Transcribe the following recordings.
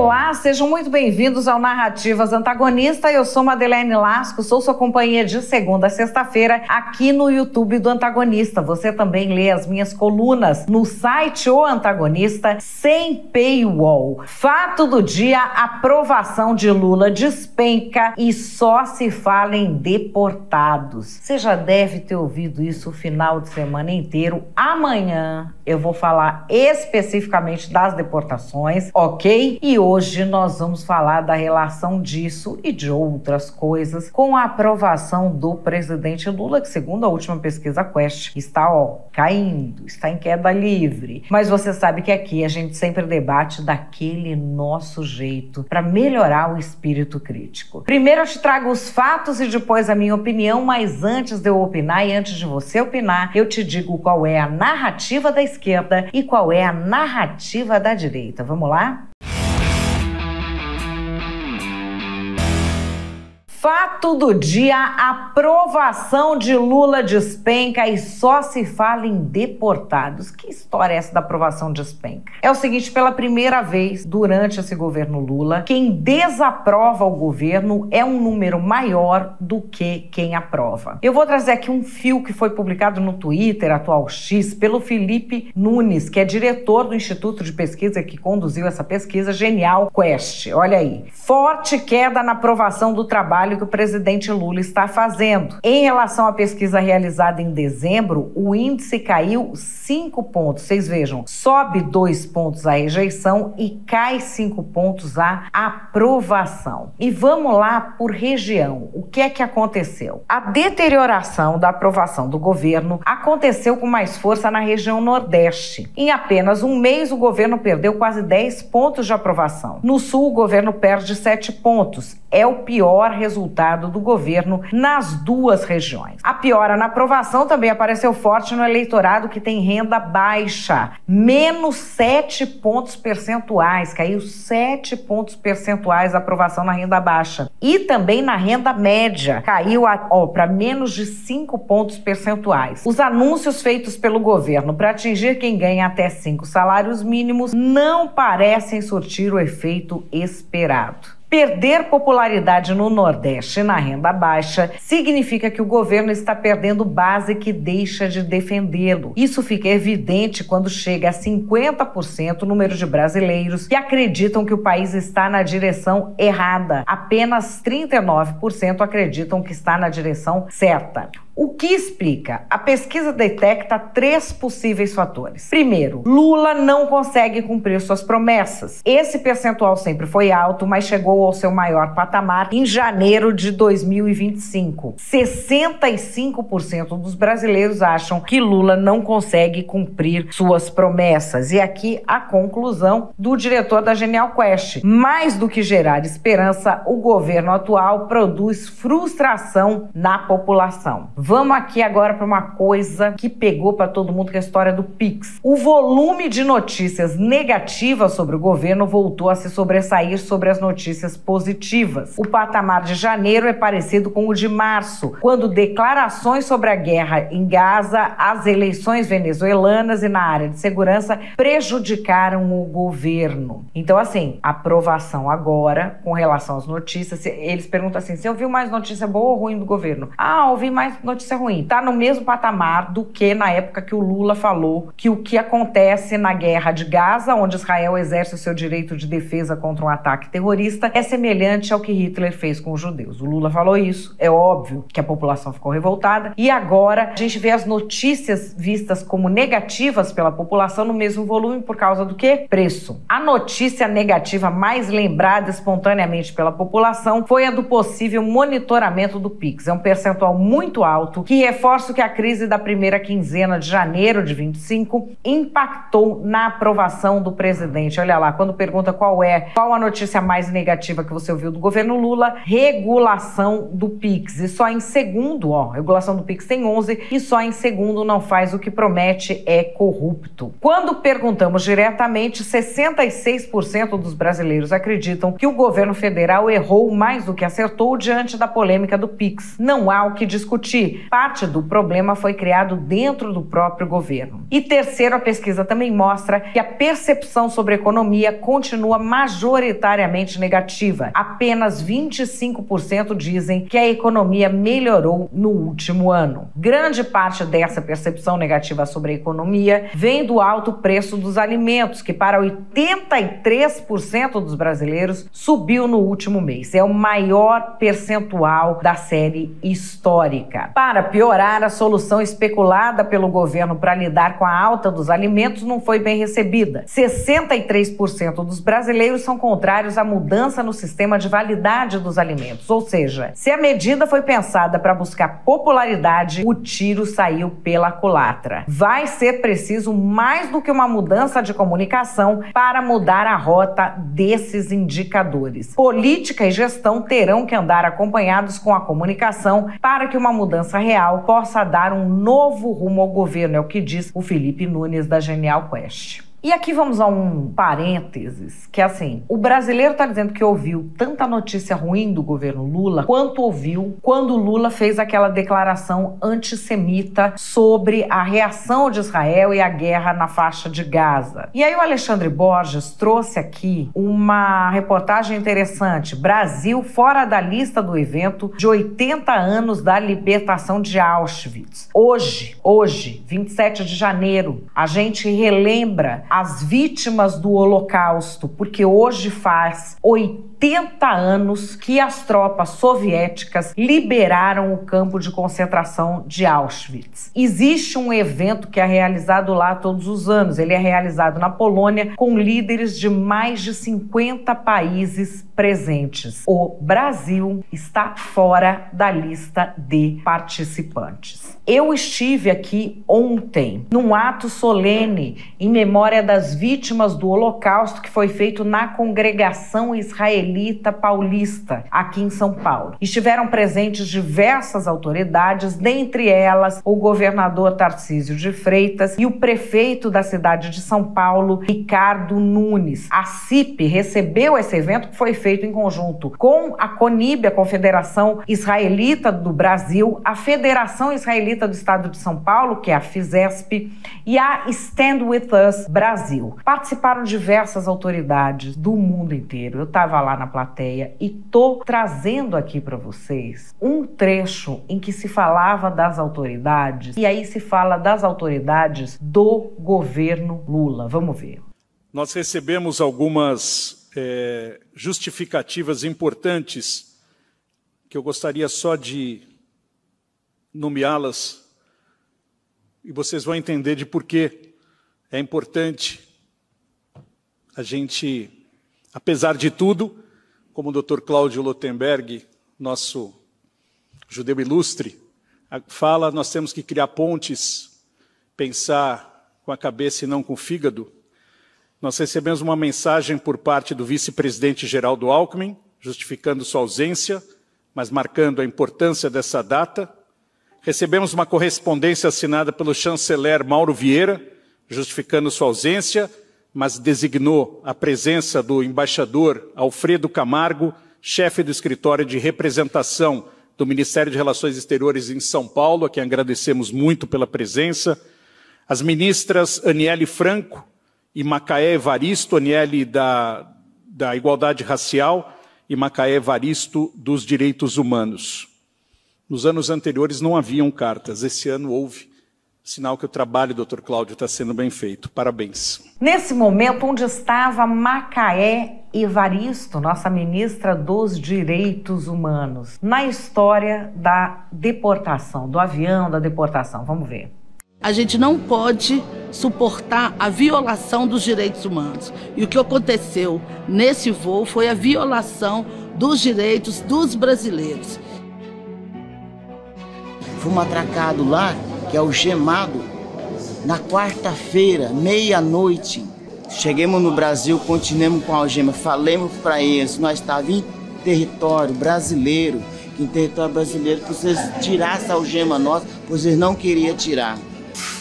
Olá, sejam muito bem-vindos ao Narrativas Antagonista. Eu sou Madeleine Lasco, sou sua companhia de segunda a sexta-feira aqui no YouTube do Antagonista. Você também lê as minhas colunas no site O Antagonista sem paywall. Fato do dia: aprovação de Lula despenca e só se fala em deportados. Você já deve ter ouvido isso o final de semana inteiro. Amanhã eu vou falar especificamente das deportações, ok? E hoje nós vamos falar da relação disso e de outras coisas com a aprovação do presidente Lula, que segundo a última pesquisa Quest está, caindo, está em queda livre. Mas você sabe que aqui a gente sempre debate daquele nosso jeito para melhorar o espírito crítico. Primeiro eu te trago os fatos e depois a minha opinião, mas antes de eu opinar e antes de você opinar, eu te digo qual é a narrativa da esquerda e qual é a narrativa da direita. Vamos lá? Fato do dia: aprovação de Lula despenca e só se fala em deportados. Que história é essa da aprovação despenca? É o seguinte, pela primeira vez durante esse governo Lula, quem desaprova o governo é um número maior do que quem aprova. Eu vou trazer aqui um fio que foi publicado no Twitter, atual X, pelo Felipe Nunes, que é diretor do Instituto de Pesquisa que conduziu essa pesquisa genial Quest. Olha aí. Forte queda na aprovação do trabalho que o presidente Lula está fazendo. Em relação à pesquisa realizada em dezembro, o índice caiu 5 pontos. Vocês vejam, sobe 2 pontos a rejeição e cai 5 pontos a aprovação. E vamos lá por região. O que é que aconteceu? A deterioração da aprovação do governo aconteceu com mais força na região Nordeste. Em apenas um mês, o governo perdeu quase 10 pontos de aprovação. No Sul, o governo perde 7 pontos. É o pior resultado do governo nas duas regiões. A piora na aprovação também apareceu forte no eleitorado que tem renda baixa. Menos 7 pontos percentuais, caiu 7 pontos percentuais a aprovação na renda baixa. E também na renda média, caiu para menos de 5 pontos percentuais. Os anúncios feitos pelo governo para atingir quem ganha até 5 salários mínimos não parecem surtir o efeito esperado. Perder popularidade no Nordeste e na renda baixa significa que o governo está perdendo base que deixa de defendê-lo. Isso fica evidente quando chega a 50% o número de brasileiros que acreditam que o país está na direção errada. Apenas 39% acreditam que está na direção certa. O que explica? A pesquisa detecta 3 possíveis fatores. Primeiro, Lula não consegue cumprir suas promessas. Esse percentual sempre foi alto, mas chegou ao seu maior patamar em janeiro de 2025. 65% dos brasileiros acham que Lula não consegue cumprir suas promessas. E aqui a conclusão do diretor da Genial Quest. Mais do que gerar esperança, o governo atual produz frustração na população. Vamos aqui agora para uma coisa que pegou para todo mundo, que é a história do Pix. O volume de notícias negativas sobre o governo voltou a se sobressair sobre as notícias positivas. O patamar de janeiro é parecido com o de março, quando declarações sobre a guerra em Gaza, as eleições venezuelanas e na área de segurança prejudicaram o governo. Então, assim, aprovação agora com relação às notícias. Eles perguntam assim: você ouviu mais notícia boa ou ruim do governo? Ouvi mais notícia ruim. Está no mesmo patamar do que na época que o Lula falou que o que acontece na guerra de Gaza, onde Israel exerce o seu direito de defesa contra um ataque terrorista, é semelhante ao que Hitler fez com os judeus. O Lula falou isso, é óbvio que a população ficou revoltada, e agora a gente vê as notícias vistas como negativas pela população no mesmo volume por causa do quê? Preço. A notícia negativa mais lembrada espontaneamente pela população foi a do possível monitoramento do Pix. É um percentual muito alto que reforça que a crise da primeira quinzena de janeiro de 25 impactou na aprovação do presidente. Olha lá, quando pergunta qual a notícia mais negativa que você ouviu do governo Lula, regulação do Pix. E só em segundo, regulação do Pix tem 11, e só em segundo não faz o que promete, é corrupto. Quando perguntamos diretamente, 66% dos brasileiros acreditam que o governo federal errou mais do que acertou diante da polêmica do Pix. Não há o que discutir. que parte do problema foi criado dentro do próprio governo. E terceiro, a pesquisa também mostra que a percepção sobre a economia continua majoritariamente negativa. Apenas 25% dizem que a economia melhorou no último ano. Grande parte dessa percepção negativa sobre a economia vem do alto preço dos alimentos, que para 83% dos brasileiros subiu no último mês. É o maior percentual da série histórica. Para piorar, a solução especulada pelo governo para lidar com a alta dos alimentos não foi bem recebida. 63% dos brasileiros são contrários à mudança no sistema de validade dos alimentos, ou seja, se a medida foi pensada para buscar popularidade, o tiro saiu pela culatra. Vai ser preciso mais do que uma mudança de comunicação para mudar a rota desses indicadores. Política e gestão terão que andar acompanhados com a comunicação para que uma mudança real possa dar um novo rumo ao governo, é o que diz o Felipe Nunes da Genial Quest. E aqui vamos a um parênteses, que é assim, o brasileiro está dizendo que ouviu tanta notícia ruim do governo Lula, quanto ouviu quando Lula fez aquela declaração antissemita sobre a reação de Israel e a guerra na faixa de Gaza. E aí o Alexandre Borges trouxe aqui uma reportagem interessante, Brasil fora da lista do evento de 80 anos da libertação de Auschwitz. Hoje, 27 de janeiro, a gente relembra as vítimas do Holocausto, porque hoje faz 80 anos que as tropas soviéticas liberaram o campo de concentração de Auschwitz. Existe um evento que é realizado lá todos os anos. Ele é realizado na Polônia com líderes de mais de 50 países presentes. O Brasil está fora da lista de participantes. Eu estive aqui ontem, num ato solene em memória das vítimas do Holocausto que foi feito na Congregação Israelita Paulista, aqui em São Paulo. Estiveram presentes diversas autoridades, dentre elas o governador Tarcísio de Freitas e o prefeito da cidade de São Paulo, Ricardo Nunes. A CIP recebeu esse evento que foi feito em conjunto com a CONIB, a Confederação Israelita do Brasil, a Federação Israelita do Estado de São Paulo, que é a FISESP, e a Stand With Us Brasil. Participaram diversas autoridades do mundo inteiro. Eu estava lá na plateia e tô trazendo aqui para vocês um trecho em que se falava das autoridades, e aí se fala das autoridades do governo Lula. Vamos ver. Nós recebemos algumas justificativas importantes que eu gostaria só de nomeá-las e vocês vão entender de por que é importante a gente, apesar de tudo, como o Dr. Cláudio Lotenberg, nosso judeu ilustre, fala, nós temos que criar pontes, pensar com a cabeça e não com o fígado. Nós recebemos uma mensagem por parte do vice-presidente Geraldo Alckmin, justificando sua ausência, mas marcando a importância dessa data. Recebemos uma correspondência assinada pelo chanceler Mauro Vieira, justificando sua ausência, mas designou a presença do embaixador Alfredo Camargo, chefe do escritório de representação do Ministério de Relações Exteriores em São Paulo, a quem agradecemos muito pela presença. As ministras Aniele Franco e Macaé Evaristo, Aniele da Igualdade Racial e Macaé Evaristo dos Direitos Humanos. Nos anos anteriores não haviam cartas, esse ano houve, sinal que o trabalho, Dr. Cláudio, está sendo bem feito. Parabéns. Nesse momento, onde estava Macaé Evaristo, nossa ministra dos Direitos Humanos, na história da deportação, do avião da deportação? Vamos ver. A gente não pode suportar a violação dos direitos humanos. E o que aconteceu nesse voo foi a violação dos direitos dos brasileiros. Fomos atracados lá, que é o Gemado, na quarta-feira, meia-noite. Chegamos no Brasil, continuamos com a algema, falamos para eles, nós estávamos em território brasileiro, que em território brasileiro, que vocês tirassem a algema nossa, pois eles não queriam tirar.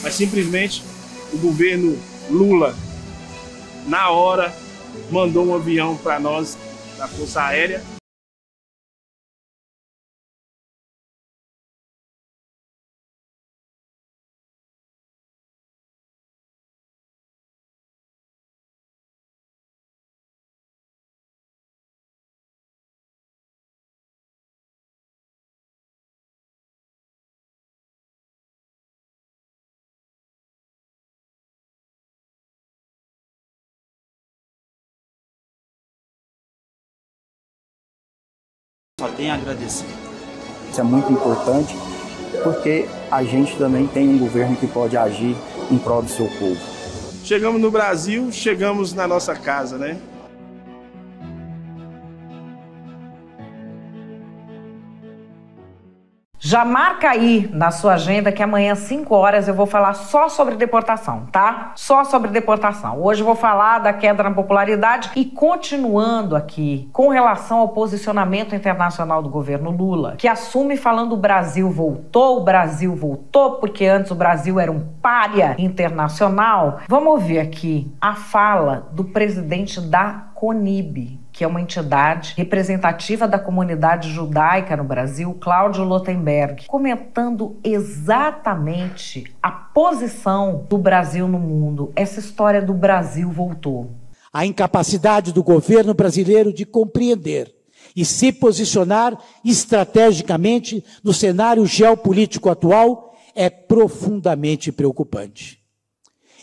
Mas simplesmente o governo Lula, na hora, mandou um avião para nós, da Força Aérea, só tenho a agradecer. Isso é muito importante, porque a gente também tem um governo que pode agir em prol do seu povo. Chegamos no Brasil, chegamos na nossa casa, né? Já marca aí na sua agenda que amanhã às 5 horas eu vou falar só sobre deportação, tá? Só sobre deportação. Hoje eu vou falar da queda na popularidade e continuando aqui com relação ao posicionamento internacional do governo Lula, que assume falando o Brasil voltou, porque antes o Brasil era um pária internacional. Vamos ouvir aqui a fala do presidente da CONIB, que é uma entidade representativa da comunidade judaica no Brasil, Cláudio Lotenberg, comentando exatamente a posição do Brasil no mundo. Essa história do Brasil voltou. A incapacidade do governo brasileiro de compreender e se posicionar estrategicamente no cenário geopolítico atual é profundamente preocupante.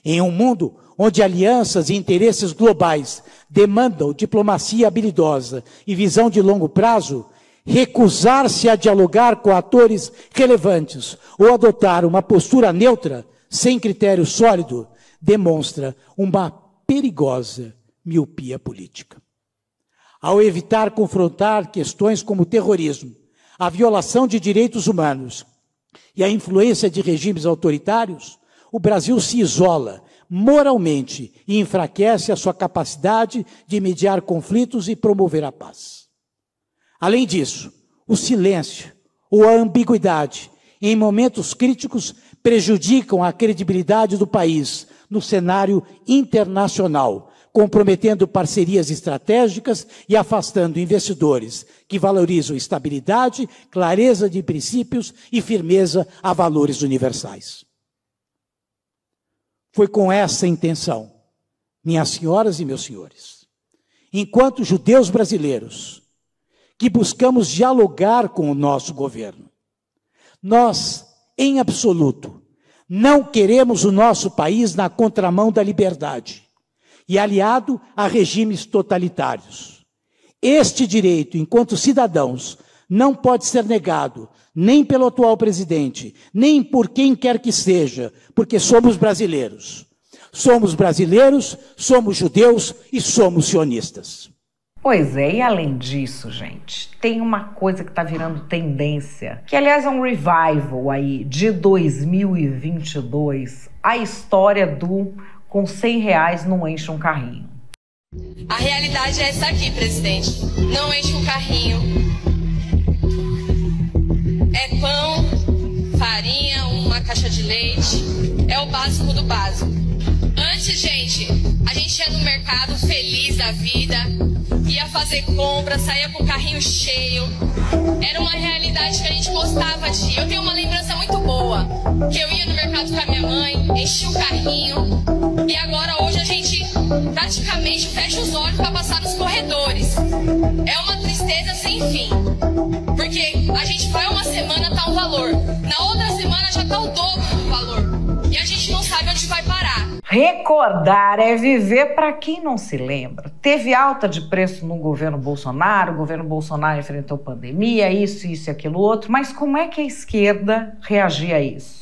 Em um mundo onde alianças e interesses globais demandam diplomacia habilidosa e visão de longo prazo, recusar-se a dialogar com atores relevantes ou adotar uma postura neutra, sem critério sólido, demonstra uma perigosa miopia política. Ao evitar confrontar questões como o terrorismo, a violação de direitos humanos e a influência de regimes autoritários, o Brasil se isola moralmente e enfraquece a sua capacidade de mediar conflitos e promover a paz. Além disso, o silêncio ou a ambiguidade em momentos críticos prejudicam a credibilidade do país no cenário internacional, comprometendo parcerias estratégicas e afastando investidores que valorizam estabilidade, clareza de princípios e firmeza a valores universais. Foi com essa intenção, minhas senhoras e meus senhores, enquanto judeus brasileiros, que buscamos dialogar com o nosso governo. Nós, em absoluto, não queremos o nosso país na contramão da liberdade e aliado a regimes totalitários. Este direito, enquanto cidadãos, não pode ser negado nem pelo atual presidente, nem por quem quer que seja, porque somos brasileiros. Somos brasileiros, somos judeus e somos sionistas. Pois é, e além disso, gente, tem uma coisa que está virando tendência, que aliás é um revival aí de 2022, a história do com R$100 não enche um carrinho. A realidade é essa aqui, presidente. Não enche um carrinho. É pão, farinha, uma caixa de leite. É o básico do básico. Antes, gente, a gente ia no mercado feliz da vida, ia fazer compra, saía com o carrinho cheio. Era uma realidade que a gente gostava de ir. Eu tenho uma lembrança muito boa, que eu ia no mercado com a minha mãe, enchia o carrinho, e agora hoje a gente praticamente fecha os olhos para passar nos corredores. É uma tristeza sem fim, porque a gente vai uma semana, tá um valor, na outra semana já tá o dobro do valor, e a gente não sabe onde vai parar. Recordar é viver. Para quem não se lembra, teve alta de preço no governo Bolsonaro, o governo Bolsonaro enfrentou pandemia, isso e aquilo outro, mas como é que a esquerda reagia a isso?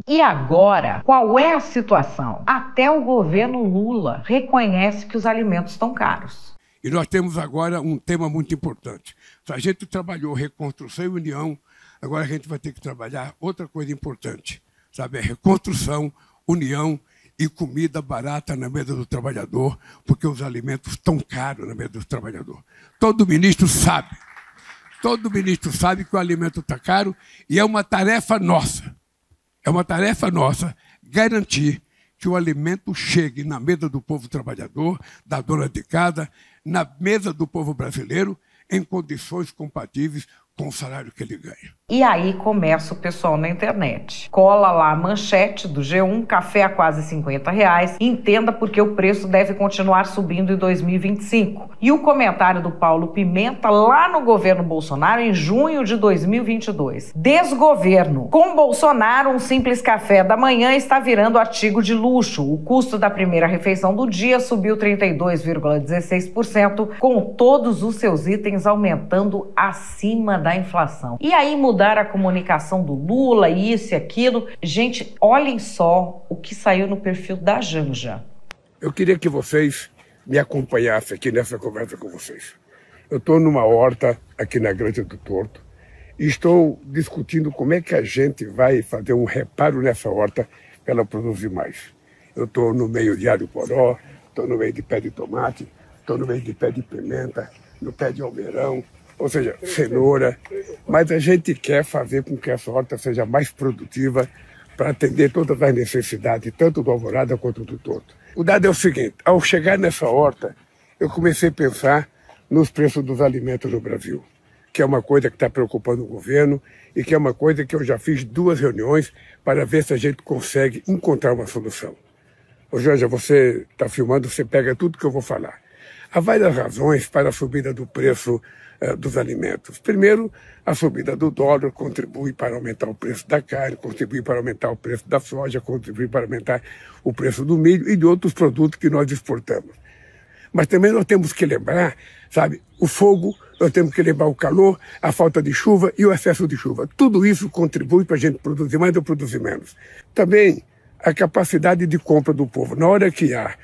E agora, qual é a situação? Até o governo Lula reconhece que os alimentos estão caros. E nós temos agora um tema muito importante. A gente trabalhou reconstrução e união, agora a gente vai ter que trabalhar outra coisa importante, sabe? É reconstrução, união e comida barata na mesa do trabalhador, porque os alimentos estão caros na mesa do trabalhador. Todo ministro sabe que o alimento está caro e é uma tarefa nossa. É uma tarefa nossa garantir que o alimento chegue na mesa do povo trabalhador, da dona de casa, na mesa do povo brasileiro, em condições compatíveis com o salário que ele ganha. E aí começa o pessoal na internet. Cola lá a manchete do G1, café a quase R$50, entenda porque o preço deve continuar subindo em 2025. E o comentário do Paulo Pimenta lá no governo Bolsonaro em junho de 2022. Desgoverno. Com Bolsonaro, um simples café da manhã está virando artigo de luxo. O custo da primeira refeição do dia subiu 32,16%, com todos os seus itens aumentando acima da inflação. E aí mudaram a comunicação do Lula, isso e aquilo. Gente, olhem só o que saiu no perfil da Janja. Eu queria que vocês me acompanhassem aqui nessa conversa com vocês. Eu estou numa horta aqui na Grande do Torto e estou discutindo como é que a gente vai fazer um reparo nessa horta para ela produzir mais. Eu estou no meio de alho poró, estou no meio de pé de tomate, estou no meio de pé de pimenta, no pé de almeirão, ou seja, cenoura, mas a gente quer fazer com que essa horta seja mais produtiva para atender todas as necessidades, tanto do Alvorada quanto do Torto. O dado é o seguinte, ao chegar nessa horta, eu comecei a pensar nos preços dos alimentos no Brasil, que é uma coisa que está preocupando o governo e que é uma coisa que eu já fiz 2 reuniões para ver se a gente consegue encontrar uma solução. Ô Janja, você está filmando, você pega tudo que eu vou falar. Há várias razões para a subida do preço dos alimentos. Primeiro, a subida do dólar contribui para aumentar o preço da carne, contribui para aumentar o preço da soja, contribui para aumentar o preço do milho e de outros produtos que nós exportamos. Mas também nós temos que lembrar, sabe, o fogo, nós temos que lembrar o calor, a falta de chuva e o excesso de chuva. Tudo isso contribui para a gente produzir mais ou produzir menos. Também a capacidade de compra do povo. Na hora que há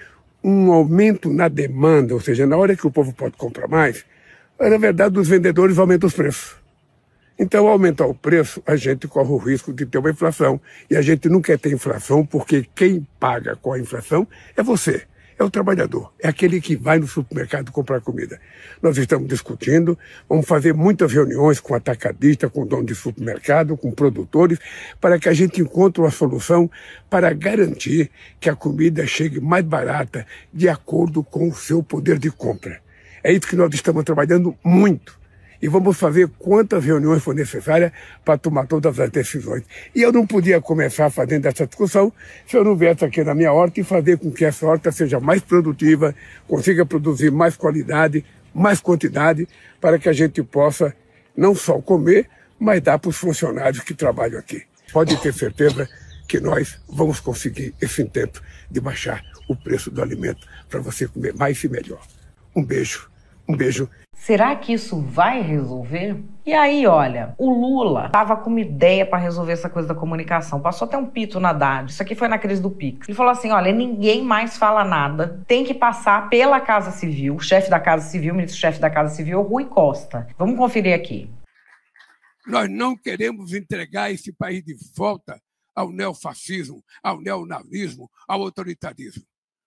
um aumento na demanda, ou seja, na hora que o povo pode comprar mais, na verdade os vendedores aumentam os preços. Então, ao aumentar o preço, a gente corre o risco de ter uma inflação. E a gente não quer ter inflação porque quem paga com a inflação é você. É o trabalhador, é aquele que vai no supermercado comprar comida. Nós estamos discutindo, vamos fazer muitas reuniões com atacadista, com dono de supermercado, com produtores, para que a gente encontre uma solução para garantir que a comida chegue mais barata de acordo com o seu poder de compra. É isso que nós estamos trabalhando muito. E vamos fazer quantas reuniões for necessárias para tomar todas as decisões. E eu não podia começar fazendo essa discussão se eu não viesse aqui na minha horta e fazer com que essa horta seja mais produtiva, consiga produzir mais qualidade, mais quantidade, para que a gente possa não só comer, mas dar para os funcionários que trabalham aqui. Pode ter certeza que nós vamos conseguir esse intento de baixar o preço do alimento para você comer mais e melhor. Um beijo. Um beijo. Será que isso vai resolver? E aí, olha, o Lula tava com uma ideia para resolver essa coisa da comunicação. Passou até um pito na Haddad. Isso aqui foi na crise do Pix. Ele falou assim, olha, ninguém mais fala nada. Tem que passar pela Casa Civil. O chefe da Casa Civil, o ministro-chefe da Casa Civil, Rui Costa. Vamos conferir aqui. Nós não queremos entregar esse país de volta ao neofascismo, ao neonazismo, ao autoritarismo.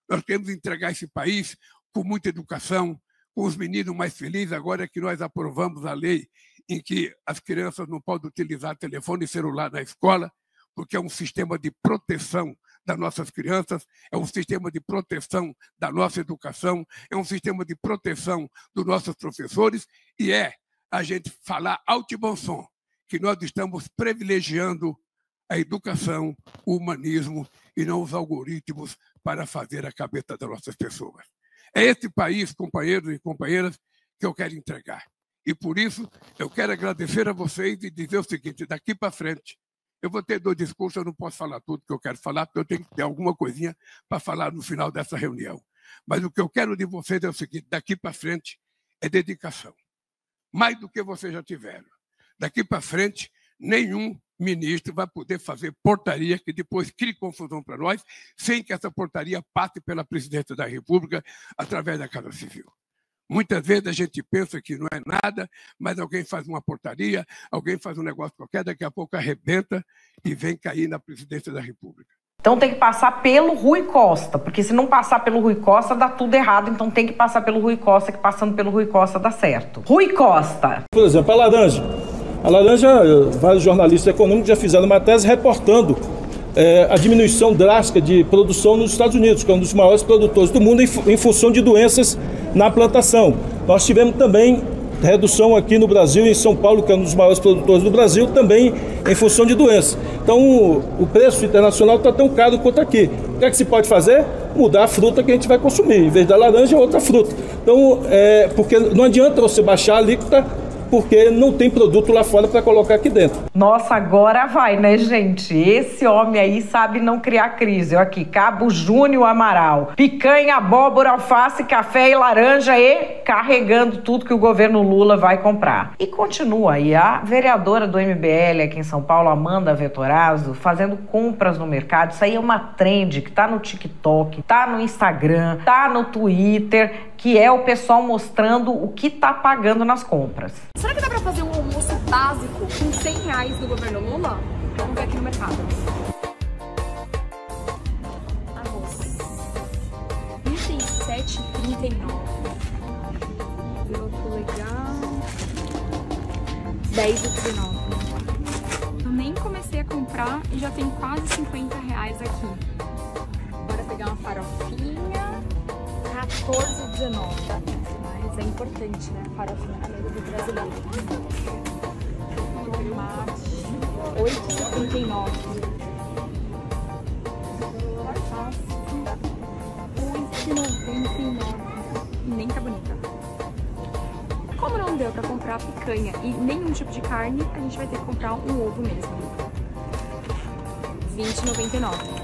Nós queremos entregar esse país com muita educação, com os meninos mais felizes, agora que nós aprovamos a lei em que as crianças não podem utilizar telefone e celular na escola, porque é um sistema de proteção das nossas crianças, é um sistema de proteção da nossa educação, é um sistema de proteção dos nossos professores e é a gente falar alto e bom som que nós estamos privilegiando a educação, o humanismo e não os algoritmos para fazer a cabeça das nossas pessoas. É esse país, companheiros e companheiras, que eu quero entregar. E por isso, eu quero agradecer a vocês e dizer o seguinte, daqui para frente, eu vou ter 2 discursos, eu não posso falar tudo que eu quero falar, porque eu tenho que ter alguma coisinha para falar no final dessa reunião. Mas o que eu quero de vocês é o seguinte, daqui para frente é dedicação. Mais do que vocês já tiveram. Daqui para frente, nenhum ministro vai poder fazer portaria que depois crie confusão para nós, sem que essa portaria passe pela presidência da República através da Casa Civil. Muitas vezes a gente pensa que não é nada, mas alguém faz uma portaria, alguém faz um negócio qualquer, daqui a pouco arrebenta e vem cair na presidência da República. Então tem que passar pelo Rui Costa, porque se não passar pelo Rui Costa, dá tudo errado. Então tem que passar pelo Rui Costa, que passando pelo Rui Costa dá certo. Rui Costa. Por exemplo, a laranja, vários jornalistas econômicos já fizeram uma tese reportando a diminuição drástica de produção nos Estados Unidos, que é um dos maiores produtores do mundo, em função de doenças na plantação. Nós tivemos também redução aqui no Brasil, em São Paulo, que é um dos maiores produtores do Brasil, também em função de doença. Então o preço internacional está tão caro quanto aqui. O que é que se pode fazer? Mudar a fruta que a gente vai consumir. Em vez da laranja, outra fruta. Então, porque não adianta você baixar a alíquota, porque não tem produto lá fora para colocar aqui dentro. Nossa, agora vai, né, gente? Esse homem aí sabe não criar crise. Olha aqui, Cabo Júnior Amaral. Picanha, abóbora, alface, café e laranja e carregando tudo que o governo Lula vai comprar. E continua aí a vereadora do MBL aqui em São Paulo, Amanda Vettorazzo, fazendo compras no mercado. Isso aí é uma trend que tá no TikTok, tá no Instagram, tá no Twitter, que é o pessoal mostrando o que tá pagando nas compras. Será que dá pra fazer um almoço básico com 100 reais do governo Lula? Vamos ver aqui no mercado. Arroz. R$ 37,39. Piloto legal. R$ 10,39. Eu nem comecei a comprar e já tem quase 50 reais aqui. Bora pegar uma farofinha. R$ 14,19. Mas é importante, né? Farofinha na mesa do brasileiro. Tomate, R$ 8,79. Alface, R$ 8,99. Nem tá bonita. Como não deu pra comprar picanha e nenhum tipo de carne, a gente vai ter que comprar um ovo mesmo. R$ 20,99.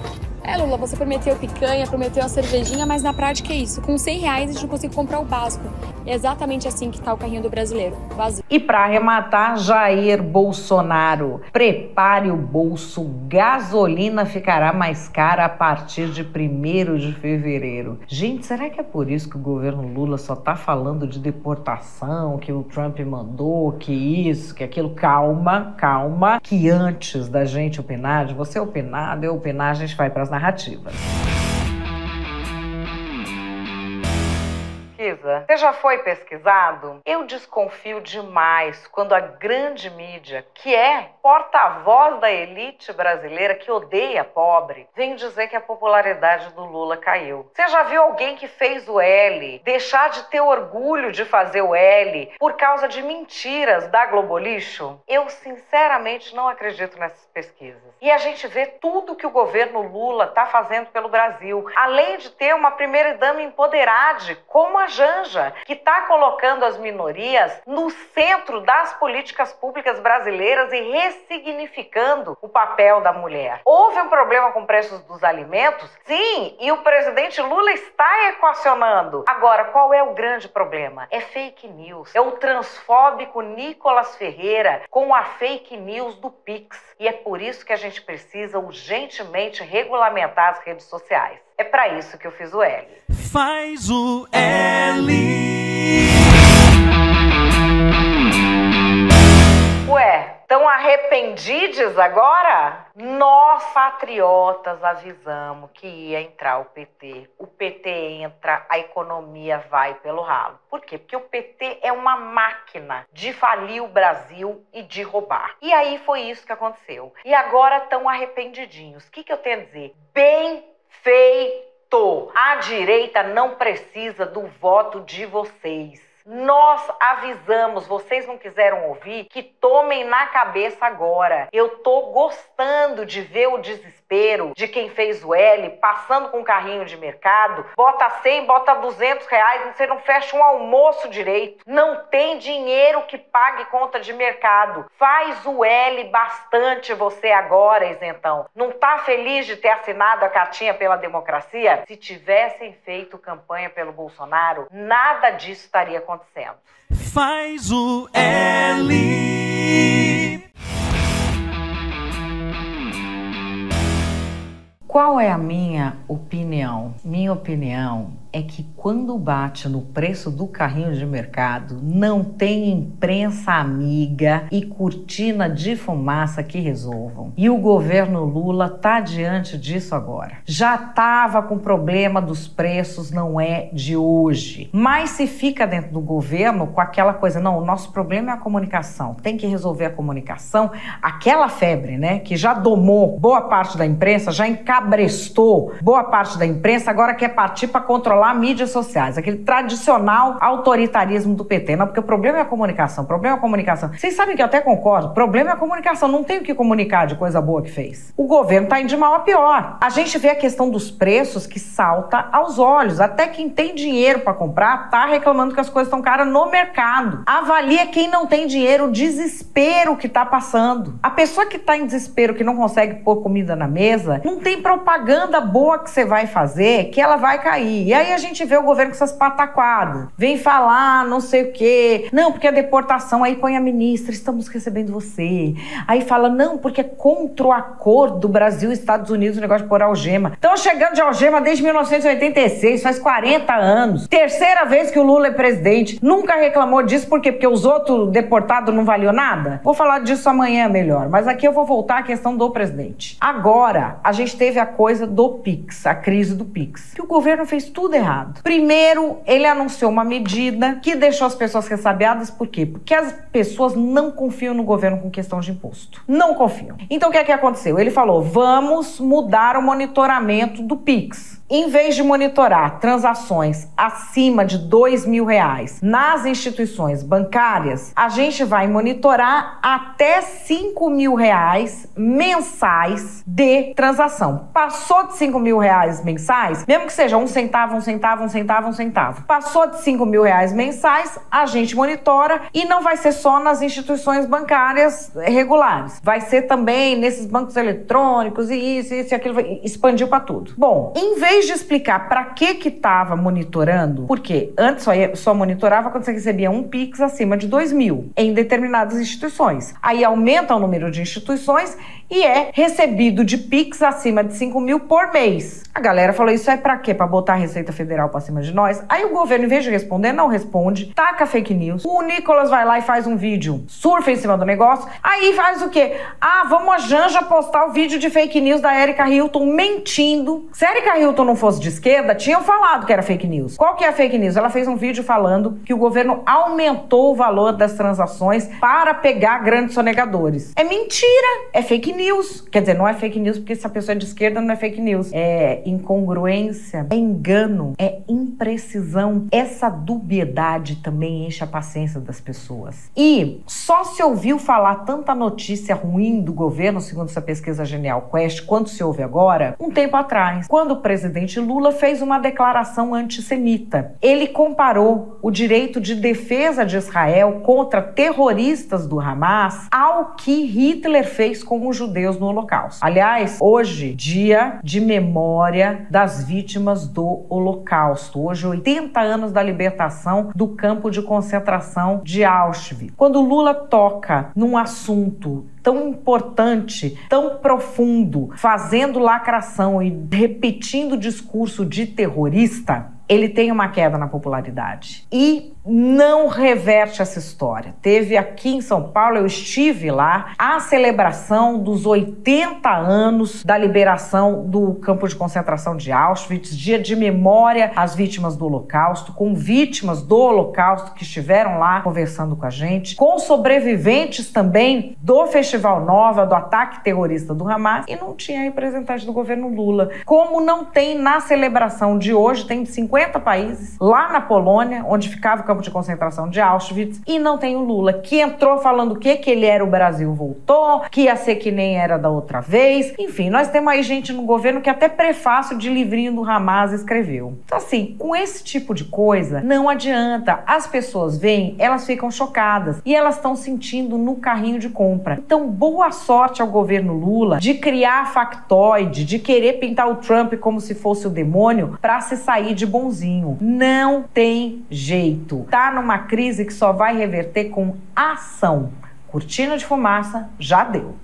Lula, você prometeu picanha, prometeu a cervejinha, mas na prática é isso. Com R$100 a gente não consegue comprar o básico. É exatamente assim que tá o carrinho do brasileiro, vazio. E para arrematar, Jair Bolsonaro, prepare o bolso, gasolina ficará mais cara a partir de 1º de fevereiro. Gente, será que é por isso que o governo Lula só tá falando de deportação, que o Trump mandou, que isso, que aquilo? Calma, calma, que antes da gente opinar, de você opinar, de eu opinar, a gente vai para as narrativas. Você já foi pesquisado? Eu desconfio demais quando a grande mídia, que é porta-voz da elite brasileira que odeia pobre, vem dizer que a popularidade do Lula caiu. Você já viu alguém que fez o L deixar de ter orgulho de fazer o L por causa de mentiras da Globolixo? Eu sinceramente não acredito nessas pesquisas. E a gente vê tudo que o governo Lula está fazendo pelo Brasil, além de ter uma primeira-dama empoderada como a Janja, que está colocando as minorias no centro das políticas públicas brasileiras e ressignificando o papel da mulher. Houve um problema com preços dos alimentos? Sim, e o presidente Lula está equacionando. Agora, qual é o grande problema? É fake news. É o transfóbico Nicolas Ferreira com a fake news do Pix. E é por isso que a gente precisa urgentemente regulamentar as redes sociais. É para isso que eu fiz o L. Faz o L. Ué, tão arrependidos agora? Nós, patriotas, avisamos que ia entrar o PT. O PT entra, a economia vai pelo ralo. Por quê? Porque o PT é uma máquina de falir o Brasil e de roubar. E aí foi isso que aconteceu. E agora estão arrependidinhos. O que eu tenho a dizer? Bem feito! A direita não precisa do voto de vocês. Nós avisamos, vocês não quiseram ouvir, que tomem na cabeça agora. Eu tô gostando de ver o desespero de quem fez o L, passando com um carrinho de mercado, bota 100, bota 200 reais, você não fecha um almoço direito. Não tem dinheiro que pague conta de mercado. Faz o L bastante você agora, isentão. Não tá feliz de ter assinado a cartinha pela democracia? Se tivessem feito campanha pelo Bolsonaro, nada disso estaria acontecendo. Faz o L. Qual é a minha opinião? Minha opinião é que quando bate no preço do carrinho de mercado, não tem imprensa amiga e cortina de fumaça que resolvam. E o governo Lula tá diante disso agora. Já tava com problema dos preços, não é de hoje. Mas se fica dentro do governo com aquela coisa, não, o nosso problema é a comunicação, tem que resolver a comunicação, aquela febre, né, que já domou boa parte da imprensa, já encabrestou boa parte da imprensa, agora quer partir para controlar falar mídias sociais, aquele tradicional autoritarismo do PT. Não, porque o problema é a comunicação, o problema é a comunicação. Vocês sabem que eu até concordo, o problema é a comunicação, não tem o que comunicar de coisa boa que fez. O governo tá indo de mal a pior. A gente vê a questão dos preços que salta aos olhos. Até quem tem dinheiro para comprar tá reclamando que as coisas estão caras no mercado. Avalia quem não tem dinheiro, o desespero que tá passando. A pessoa que tá em desespero, que não consegue pôr comida na mesa, não tem propaganda boa que você vai fazer, que ela vai cair. E aí a gente vê o governo com essas pataquadas. Vem falar não sei o quê. Não, porque a deportação, aí põe a ministra, estamos recebendo você. Aí fala, não, porque é contra o acordo do Brasil e Estados Unidos, o negócio de pôr algema. Estão chegando de algema desde 1986, faz 40 anos. Terceira vez que o Lula é presidente. Nunca reclamou disso, por quê? Porque os outros deportados não valiam nada? Vou falar disso amanhã melhor, mas aqui eu vou voltar à questão do presidente. Agora, a gente teve a coisa do PIX, a crise do PIX, que o governo fez tudo errado. Primeiro, ele anunciou uma medida que deixou as pessoas ressabiadas, por quê? Porque as pessoas não confiam no governo com questão de imposto. Não confiam. Então, o que é que aconteceu? Ele falou, vamos mudar o monitoramento do PIX. Em vez de monitorar transações acima de R$2.000 nas instituições bancárias, a gente vai monitorar até R$5.000 mensais de transação. Passou de R$5.000 mensais, mesmo que seja um centavo, passou de R$5.000 mensais, a gente monitora e não vai ser só nas instituições bancárias regulares. Vai ser também nesses bancos eletrônicos e isso e aquilo, expandiu para tudo. Bom, em vez de explicar para que estava monitorando, porque antes só monitorava quando você recebia um PIX acima de 2.000 em determinadas instituições. Aí aumenta o número de instituições e é recebido de PIX acima de 5.000 por mês. A galera falou, isso é pra quê? Pra botar a Receita Federal pra cima de nós? Aí o governo, em vez de responder, não responde, taca fake news. O Nicolas vai lá e faz um vídeo, surfa em cima do negócio, aí faz o quê? Ah, vamos a Janja postar o vídeo de fake news da Erika Hilton mentindo. Se a Erika Hilton não fosse de esquerda, tinham falado que era fake news. Qual que é a fake news? Ela fez um vídeo falando que o governo aumentou o valor das transações para pegar grandes sonegadores. É mentira, é fake news. Quer dizer, não é fake news porque se a pessoa é de esquerda não é fake news. É incongruência, é engano, é imprecisão. Essa dubiedade também enche a paciência das pessoas. E só se ouviu falar tanta notícia ruim do governo, segundo essa pesquisa Genial Quest, quanto se ouve agora, um tempo atrás, quando o presidente Lula fez uma declaração antissemita. Ele comparou o direito de defesa de Israel contra terroristas do Hamas ao que Hitler fez com os judeus no Holocausto. Aliás, hoje, dia de memória das vítimas do Holocausto. Hoje, 80 anos da libertação do campo de concentração de Auschwitz. Quando Lula toca num assunto tão importante, tão profundo, fazendo lacração e repetindo o discurso de terrorista, ele tem uma queda na popularidade. E não reverte essa história. Teve aqui em São Paulo, eu estive lá, a celebração dos 80 anos da liberação do campo de concentração de Auschwitz, dia de memória às vítimas do Holocausto, com vítimas do Holocausto que estiveram lá conversando com a gente, com sobreviventes também do Festival Nova, do ataque terrorista do Hamas, e não tinha representante do governo Lula. Como não tem na celebração de hoje, tem 50 países, lá na Polônia, onde ficava o campo de concentração de Auschwitz, e não tem o Lula, que entrou falando o quê? Que ele era o Brasil voltou, que ia ser que nem era da outra vez. Enfim, nós temos aí gente no governo que até prefácio de livrinho do Hamas escreveu. Então assim, com esse tipo de coisa, não adianta. As pessoas veem, elas ficam chocadas e elas estão sentindo no carrinho de compra. Então, boa sorte ao governo Lula de criar factoide, de querer pintar o Trump como se fosse o demônio para se sair de bonzinho. Não tem jeito. Tá numa crise que só vai reverter com ação. Cortina de fumaça já deu.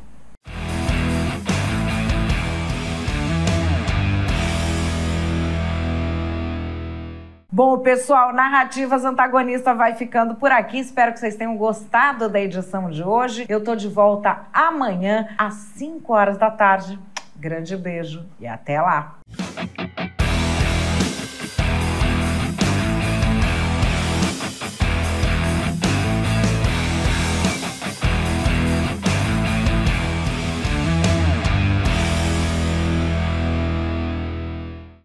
Bom, pessoal, Narrativas Antagonistas vai ficando por aqui. Espero que vocês tenham gostado da edição de hoje. Eu tô de volta amanhã às 5 horas da tarde. Grande beijo e até lá!